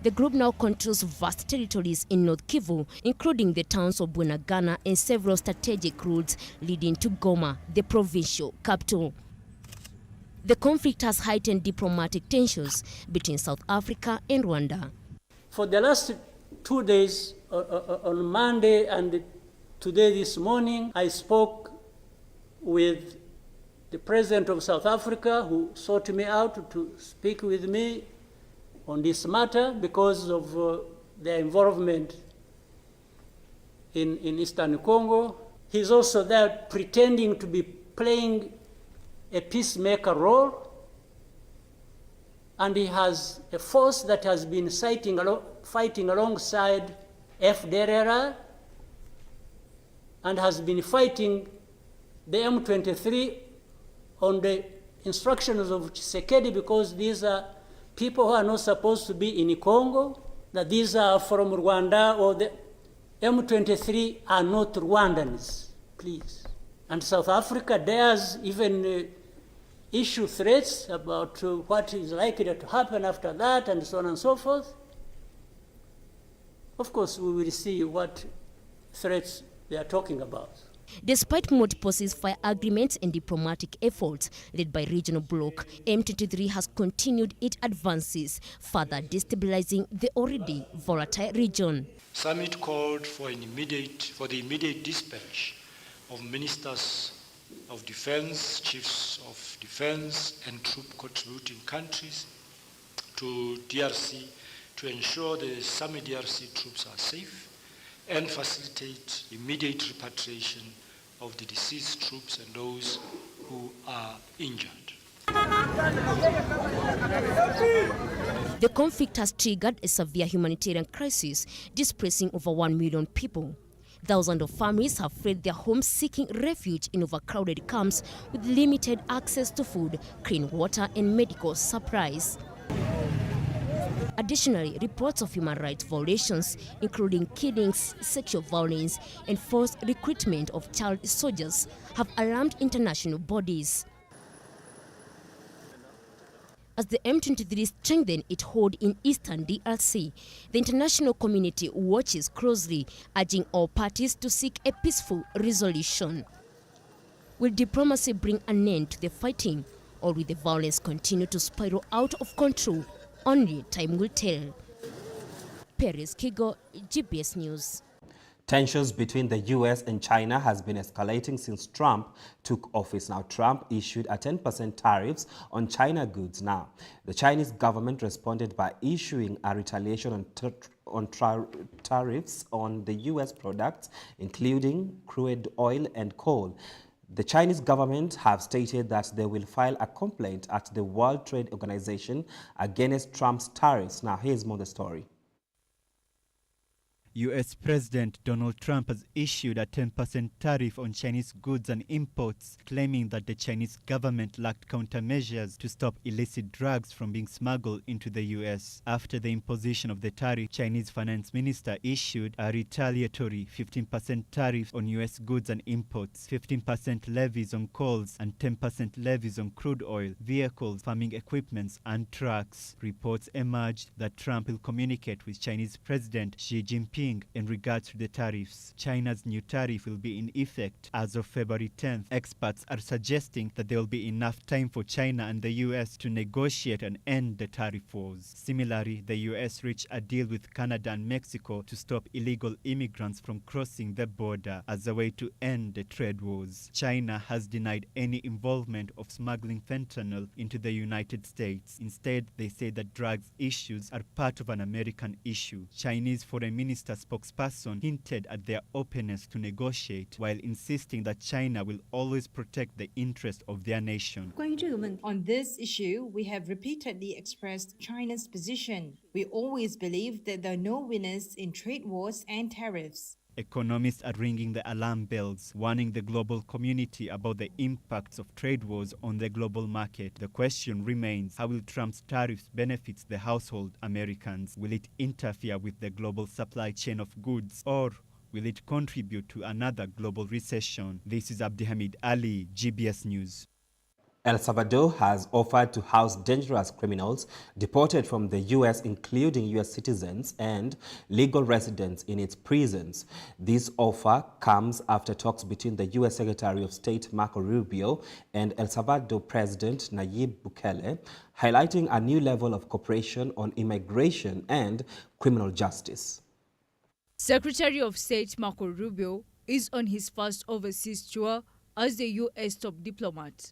The group now controls vast territories in North Kivu, including the towns of Bunagana and several strategic routes leading to Goma, the provincial capital. The conflict has heightened diplomatic tensions between South Africa and Rwanda.
For the last 2 days, on Monday and today this morning, I spoke with the President of South Africa, who sought me out to speak with me on this matter because of their involvement in Eastern Congo. He's also there pretending to be playing a peacemaker role. and he has a force that has been fighting alongside FDLR and has been fighting the M23 on the instructions of Tshisekedi, because these are people who are not supposed to be in Congo, that these are from Rwanda, or the M23 are not Rwandans, please. And South Africa dares even issue threats about what is likely to happen after that, and so on and so forth. Of course, we will see what threats they are talking about.
Despite multiple ceasefire agreements and diplomatic efforts led by regional bloc, M23 has continued its advances, further destabilizing the already volatile region.
Summit called for the immediate dispatch of ministers of defense, chiefs of defense, and troop contributing countries to DRC to ensure the summit DRC troops are safe and facilitate immediate repatriation of the deceased troops and those who are injured.
The conflict has triggered a severe humanitarian crisis, displacing over 1 million people. Thousands of families have fled their homes seeking refuge in overcrowded camps with limited access to food, clean water, and medical supplies. Additionally, reports of human rights violations, including killings, sexual violence, and forced recruitment of child soldiers, have alarmed international bodies. As the M23 strengthened its hold in eastern DRC, the international community watches closely, urging all parties to seek a peaceful resolution. Will diplomacy bring an end to the fighting, or will the violence continue to spiral out of control? Only time will tell. Paris Kigo, GBS News.
Tensions between the US and China has been escalating since Trump took office. Now, Trump issued a 10% tariffs on China goods. Now, the Chinese government responded by issuing a retaliation on tariffs on the US products, including crude oil and coal. The Chinese government have stated that they will file a complaint at the World Trade Organization against Trump's tariffs. Now, here's more the story.
U.S. President Donald Trump has issued a 10% tariff on Chinese goods and imports, claiming that the Chinese government lacked countermeasures to stop illicit drugs from being smuggled into the U.S. After the imposition of the tariff, Chinese finance minister issued a retaliatory 15% tariff on U.S. goods and imports, 15% levies on coals, and 10% levies on crude oil, vehicles, farming equipments, and trucks. Reports emerged that Trump will communicate with Chinese President Xi Jinping in regards to the tariffs. China's new tariff will be in effect as of February 10th. Experts are suggesting that there will be enough time for China and the U.S. to negotiate and end the tariff wars. Similarly, the U.S. reached a deal with Canada and Mexico to stop illegal immigrants from crossing the border as a way to end the trade wars. China has denied any involvement of smuggling fentanyl into the United States. Instead, they say that drugs issues are part of an American issue. Chinese Foreign Minister spokesperson hinted at their openness to negotiate, while insisting that China will always protect the interest of their nation.
On this issue, we have repeatedly expressed China's position. We always believe that there are no winners in trade wars and tariffs.
Economists are ringing the alarm bells, warning the global community about the impacts of trade wars on the global market. The question remains, how will Trump's tariffs benefit the household Americans? Will it interfere with the global supply chain of goods, or will it contribute to another global recession? This is Abdihamid Ali, GBS News.
El Salvador has offered to house dangerous criminals deported from the U.S., including U.S. citizens and legal residents in its prisons. This offer comes after talks between the U.S. Secretary of State Marco Rubio and El Salvador President Nayib Bukele, highlighting a new level of cooperation on immigration and criminal justice.
Secretary of State Marco Rubio is on his first overseas tour as the U.S. top diplomat.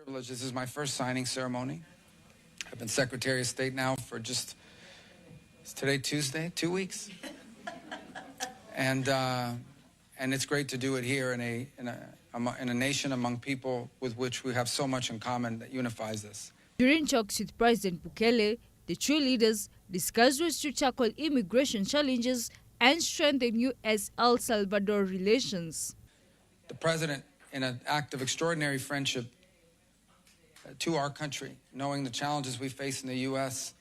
This is my first signing ceremony. I've been Secretary of State now for is today Tuesday? 2 weeks. And it's great to do it here in a nation among people with which we have so much in common that unifies us.
During talks with President Bukele, the two leaders discussed ways to tackle immigration challenges and strengthen U.S.-El Salvador relations.
The President, in an act of extraordinary friendship to our country, knowing the challenges we face in the U.S.,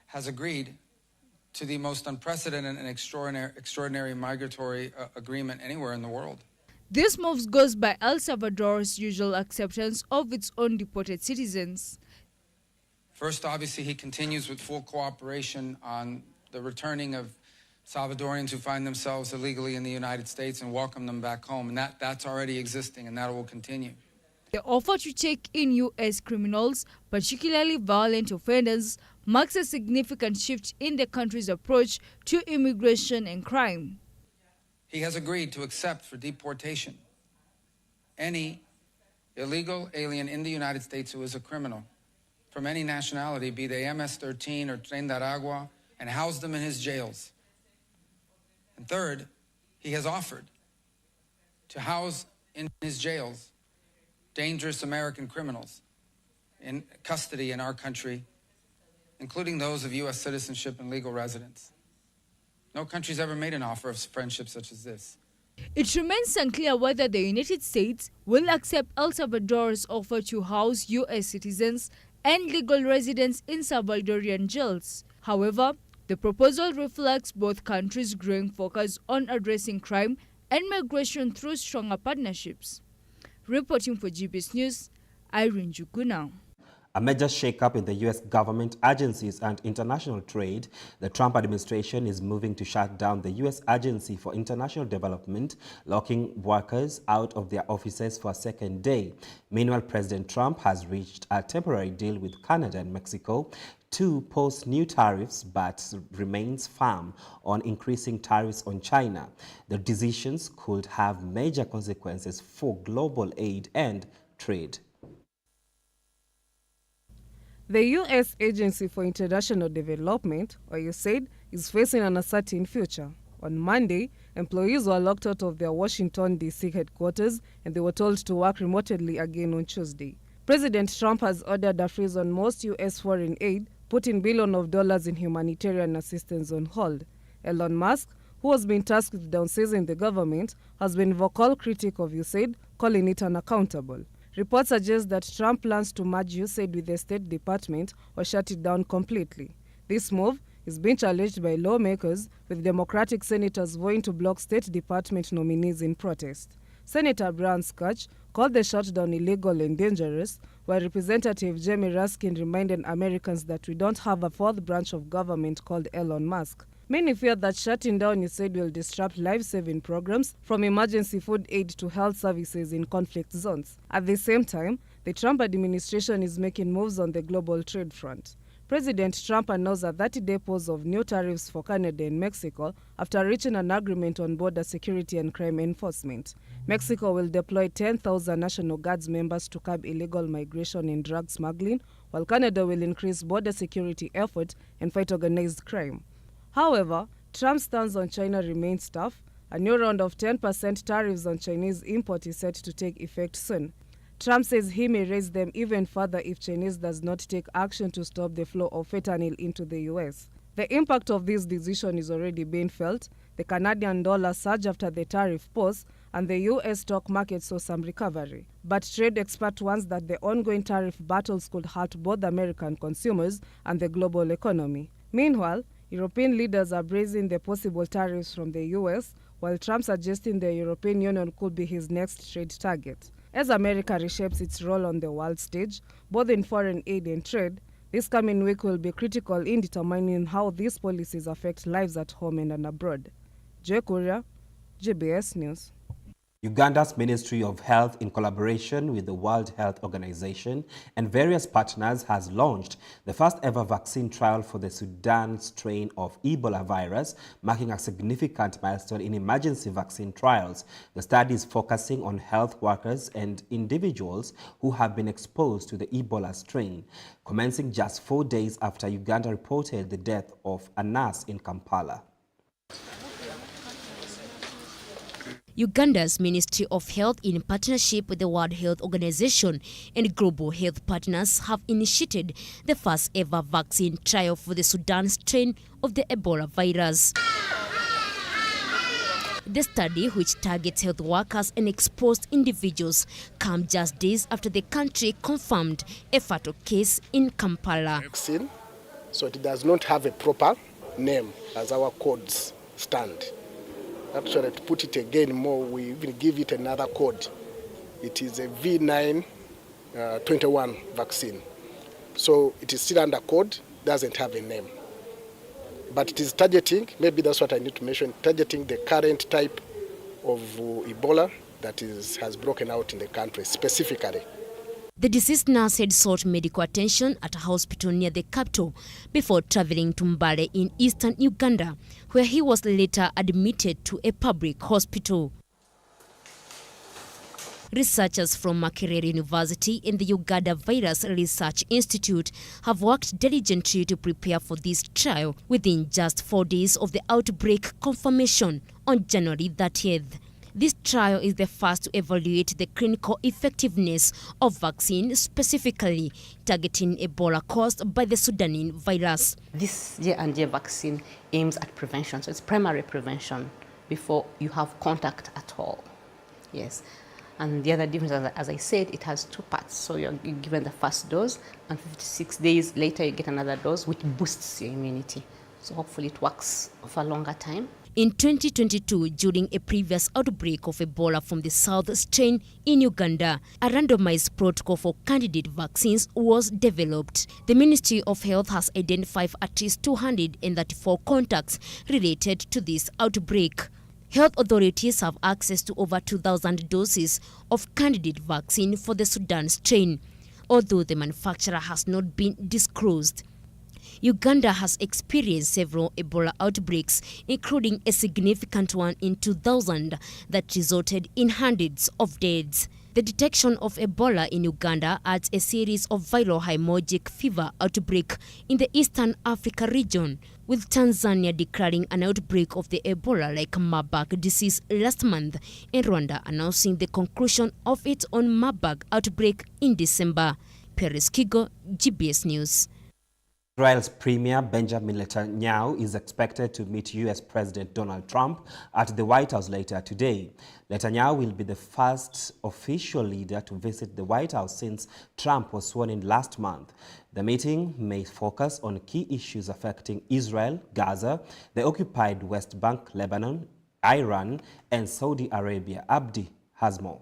has agreed to the most unprecedented and extraordinary migratory agreement anywhere in the world.
This move goes by El Salvador's usual acceptance of its own deported citizens.
First, obviously, he continues with full cooperation on the returning of Salvadorians who find themselves illegally in the United States and welcome them back home. And that's already existing, and that will continue.
The offer to take in U.S. criminals, particularly violent offenders, marks a significant shift in the country's approach to immigration and crime.
He has agreed to accept for deportation any illegal alien in the United States who is a criminal from any nationality, be they MS-13 or Tren de Aragua, and house them in his jails. And third, he has offered to house in his jails dangerous American criminals in custody in our country, including those of U.S. citizenship and legal residence. No country's ever made an offer of friendship such as this.
It remains unclear whether the United States will accept El Salvador's offer to house U.S. citizens and legal residents in Salvadorian jails. However, the proposal reflects both countries' growing focus on addressing crime and migration through stronger partnerships. Reporting for GBS News, Irene Juguna.
A major shakeup in the U.S. government agencies and international trade, the Trump administration is moving to shut down the U.S. Agency for International Development, locking workers out of their offices for a second day. Meanwhile, President Trump has reached a temporary deal with Canada and Mexico to pose new tariffs, but remains firm on increasing tariffs on China. The decisions could have major consequences for global aid and trade.
The U.S. Agency for International Development, or USAID, is facing an uncertain future. On Monday, employees were locked out of their Washington, D.C. headquarters, and they were told to work remotely again on Tuesday. President Trump has ordered a freeze on most U.S. foreign aid, putting billions of dollars in humanitarian assistance on hold. Elon Musk, who has been tasked with downsizing the government, has been a vocal critic of USAID, calling it unaccountable. Reports suggest that Trump plans to merge USAID with the State Department or shut it down completely. This move is being challenged by lawmakers, with Democratic senators voting to block State Department nominees in protest. Senator Brian Schatz called the shutdown illegal and dangerous, while Representative Jamie Raskin reminded Americans that we don't have a fourth branch of government called Elon Musk. Many fear that shutting down USAID will disrupt life-saving programs, from emergency food aid to health services in conflict zones. At the same time, the Trump administration is making moves on the global trade front. President Trump announced a 30-day pause of new tariffs for Canada and Mexico after reaching an agreement on border security and crime enforcement. Mexico will deploy 10,000 National Guards members to curb illegal migration and drug smuggling, while Canada will increase border security efforts and fight organized crime. However, Trump's stance on China remains tough. A new round of 10% tariffs on Chinese import is set to take effect soon. Trump says he may raise them even further if Chinese does not take action to stop the flow of fentanyl into the U.S. The impact of this decision is already being felt. The Canadian dollar surged after the tariff pause, and the U.S. stock market saw some recovery. But trade expert warns that the ongoing tariff battles could hurt both American consumers and the global economy. Meanwhile, European leaders are bracing the possible tariffs from the U.S., while Trump suggesting the European Union could be his next trade target. As America reshapes its role on the world stage, both in foreign aid and trade, this coming week will be critical in determining how these policies affect lives at home and abroad. Joy Kuria, GBS News.
Uganda's Ministry of Health, in collaboration with the World Health Organization and various partners, has launched the first ever vaccine trial for the Sudan strain of Ebola virus, marking a significant milestone in emergency vaccine trials. The study is focusing on health workers and individuals who have been exposed to the Ebola strain, commencing just 4 days after Uganda reported the death of a nurse in Kampala.
Uganda's Ministry of Health, in partnership with the World Health Organization and global health partners, have initiated the first ever vaccine trial for the Sudan strain of the Ebola virus. The study, which targets health workers and exposed individuals, comes just days after the country confirmed a fatal case in Kampala.
Vaccine, so it does not have a proper name as our codes stand. Actually, to put it again more, we even give it another code. It is a V921 vaccine. So it is still under code, doesn't have a name. But it is targeting, maybe that's what I need to mention, targeting the current type of Ebola that has broken out in the country specifically.
The deceased nurse had sought medical attention at a hospital near the capital before traveling to Mbale in eastern Uganda, where he was later admitted to a public hospital. Researchers from Makerere University and the Uganda Virus Research Institute have worked diligently to prepare for this trial within just 4 days of the outbreak confirmation on January 30th. This trial is the first to evaluate the clinical effectiveness of vaccine, specifically targeting Ebola caused by the Sudanese virus.
This J&J vaccine aims at prevention, so it's primary prevention before you have contact at all. Yes. And the other difference, as I said, it has 2 parts. So you're given the first dose, and 56 days later you get another dose, which boosts your immunity. So hopefully it works for a longer time.
In 2022, during a previous outbreak of Ebola from the South strain in Uganda, a randomized protocol for candidate vaccines was developed. The Ministry of Health has identified at least 234 contacts related to this outbreak. Health authorities have access to over 2,000 doses of candidate vaccine for the Sudan strain, although the manufacturer has not been disclosed. Uganda has experienced several Ebola outbreaks, including a significant one in 2000 that resulted in hundreds of deaths. The detection of Ebola in Uganda adds a series of viral hemorrhagic fever outbreak in the Eastern Africa region, with Tanzania declaring an outbreak of the Ebola-like Marburg disease last month, and Rwanda announcing the conclusion of its own Marburg outbreak in December. Peres Kigo, GBS News.
Israel's Premier Benjamin Netanyahu is expected to meet U.S. President Donald Trump at the White House later today. Netanyahu will be the first official leader to visit the White House since Trump was sworn in last month. The meeting may focus on key issues affecting Israel, Gaza, the occupied West Bank, Lebanon, Iran, and Saudi Arabia. Abdi has more.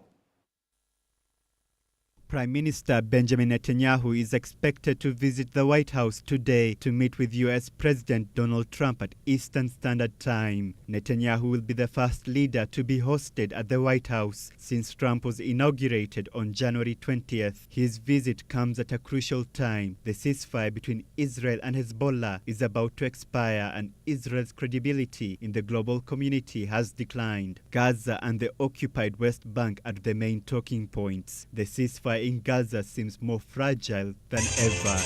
Prime Minister Benjamin Netanyahu is expected to visit the White House today to meet with U.S. President Donald Trump at Eastern Standard Time. Netanyahu will be the first leader to be hosted at the White House since Trump was inaugurated on January 20th. His visit comes at a crucial time. The ceasefire between Israel and Hezbollah is about to expire, and Israel's credibility in the global community has declined. Gaza and the occupied West Bank are the main talking points. The ceasefire in Gaza seems more fragile than ever.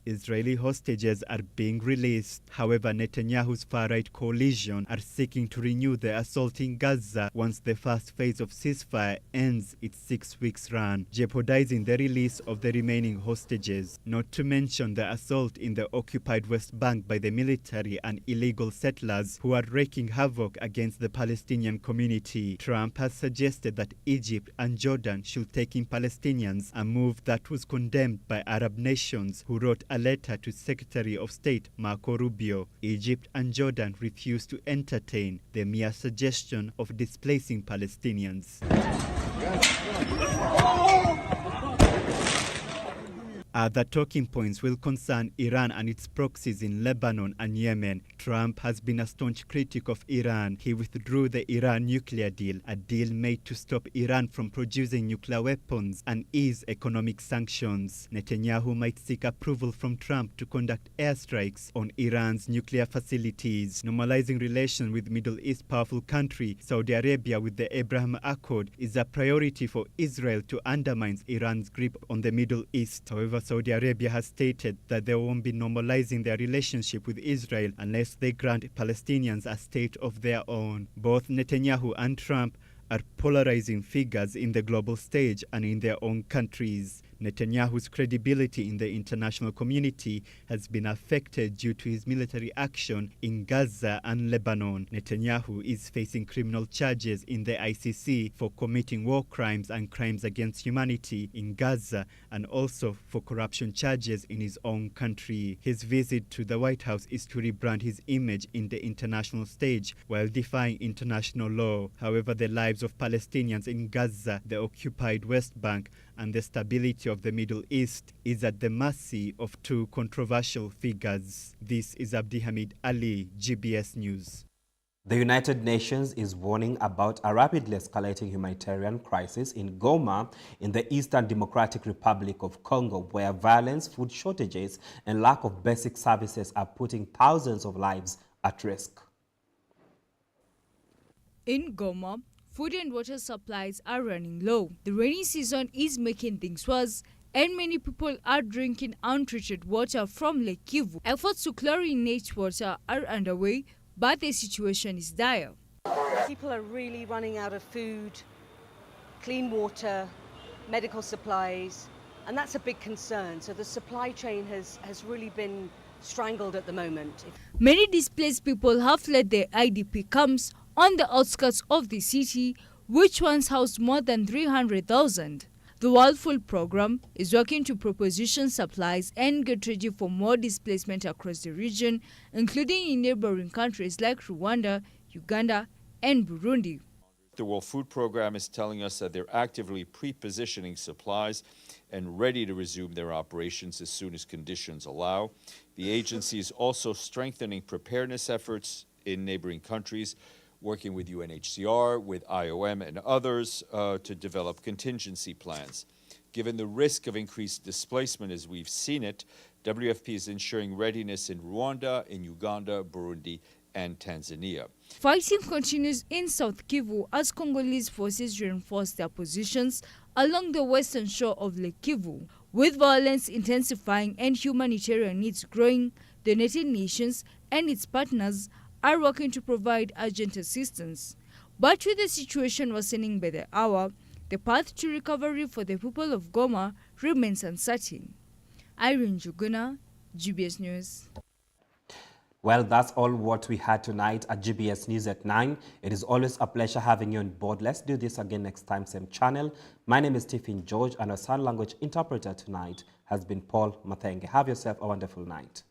Israeli hostages are being released. However, Netanyahu's far-right coalition are seeking to renew the assault in Gaza once the first phase of ceasefire ends its 6 weeks run, jeopardizing the release of the remaining hostages. Not to mention the assault in the occupied West Bank by the military and illegal settlers who are wreaking havoc against the Palestinian community. Trump has suggested that Egypt and Jordan should take in Palestinians, a move that was condemned by Arab nations who wrote a letter to Secretary of State Marco Rubio. Egypt and Jordan refused to entertain the mere suggestion of displacing Palestinians. Other talking points will concern Iran and its proxies in Lebanon and Yemen. Trump has been a staunch critic of Iran. He withdrew the Iran nuclear deal, a deal made to stop Iran from producing nuclear weapons and ease economic sanctions. Netanyahu might seek approval from Trump to conduct airstrikes on Iran's nuclear facilities. Normalizing relations with Middle East powerful country Saudi Arabia with the Abraham Accord is a priority for Israel to undermine Iran's grip on the Middle East. However, Saudi Arabia has stated that they won't be normalizing their relationship with Israel unless they grant Palestinians a state of their own. Both Netanyahu and Trump are polarizing figures in the global stage and in their own countries. Netanyahu's credibility in the international community has been affected due to his military action in Gaza and Lebanon. Netanyahu is facing criminal charges in the ICC for committing war crimes and crimes against humanity in Gaza, and also for corruption charges in his own country. His visit to the White House is to rebrand his image in the international stage while defying international law. However, the lives of Palestinians in Gaza, the occupied West Bank, and the stability of the Middle East is at the mercy of two controversial figures. This is Abdi Hamid Ali, GBS News.
The United Nations is warning about a rapidly escalating humanitarian crisis in Goma in the Eastern Democratic Republic of Congo, where violence, food shortages, and lack of basic services are putting thousands of lives at risk.
In Goma, food and water supplies are running low. The rainy season is making things worse, and many people are drinking untreated water from Lake Kivu. Efforts to chlorinate water are underway, but the situation is dire.
People are really running out of food, clean water, medical supplies, and that's a big concern. So the supply chain has really been strangled at the moment.
Many displaced people have fled their IDP camps on the outskirts of the city, which once housed more than 300,000. The World Food Programme is working to proposition supplies and get ready for more displacement across the region, including in neighboring countries like Rwanda, Uganda, and Burundi.
The World Food Programme is telling us that they're actively pre-positioning supplies and ready to resume their operations as soon as conditions allow. The agency is also strengthening preparedness efforts in neighboring countries, working with UNHCR, with IOM and others to develop contingency plans. Given the risk of increased displacement as we've seen it, WFP is ensuring readiness in Rwanda, in Uganda, Burundi, and Tanzania.
Fighting continues in South Kivu as Congolese forces reinforce their positions along the western shore of Lake Kivu. With violence intensifying and humanitarian needs growing, the United Nations and its partners are working to provide urgent assistance. But with the situation worsening by the hour, the path to recovery for the people of Goma remains uncertain. Irene Juguna, GBS News.
Well, that's all what we had tonight at GBS News at 9. It is always a pleasure having you on board. Let's do this again next time, same channel. My name is Stephen George, and our sign language interpreter tonight has been Paul Mathenge. Have yourself a wonderful night.